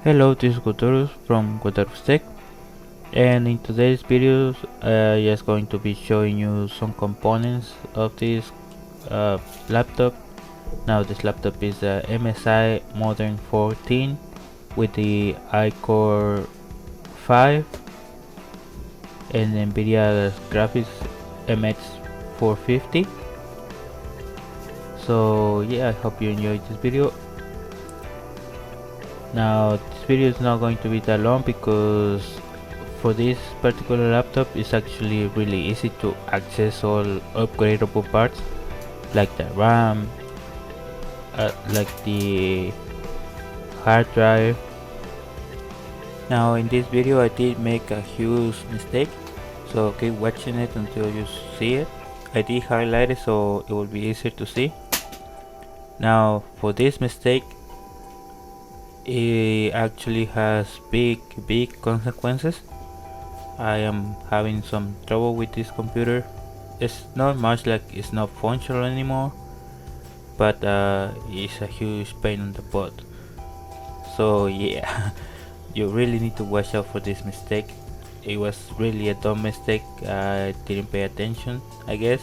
Hello, this is Guterus from Guterus Tech, and in today's video I'm just going to be showing you some components of this laptop. Now this laptop is a MSI Modern 14 with the iCore 5 and NVIDIA graphics MX 450. So yeah, I hope you enjoyed this video. Now this video is not going to be that long because for this particular laptop it's actually really easy to access all upgradable parts like the RAM, like the hard drive. Now in this video I did make a huge mistake, so keep watching it until you see it. I did highlight it so it will be easier to see. Now for this mistake, it actually has big consequences. I am having some trouble with this computer. It's not much like it's not functional anymore, but it's a huge pain in the butt. So yeah, you really need to watch out for this mistake. It was really a dumb mistake. I didn't pay attention, I guess.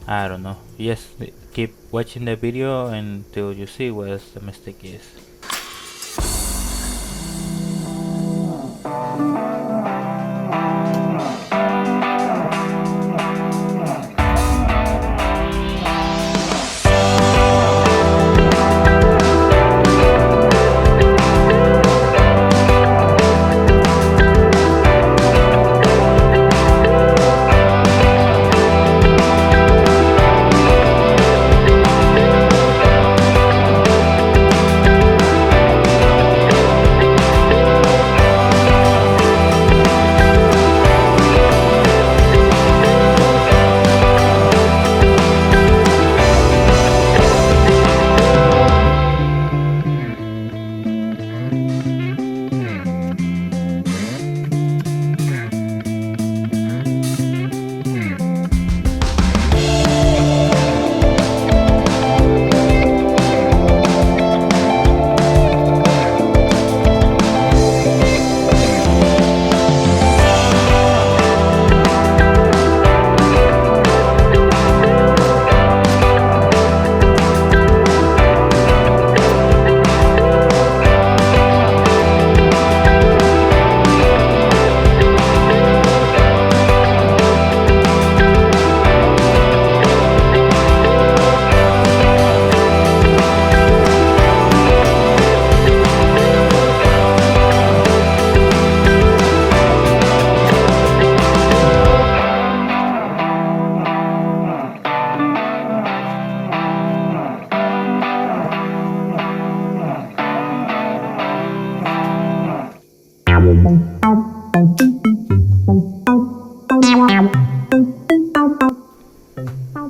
I don't know. Just keep watching the video until you see what the mistake is.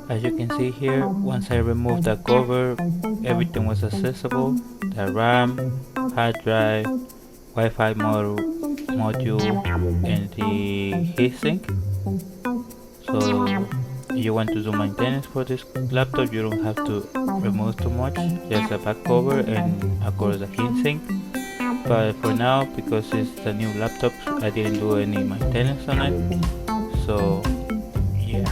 As you can see here, once I removed the cover, everything was accessible. The RAM, hard drive, Wi-Fi module, and the heatsink. So if you want to do maintenance for this laptop, you don't have to remove too much, just a back cover and of course the heatsink. But for now, because it's the new laptop, I didn't do any maintenance on it. So yeah.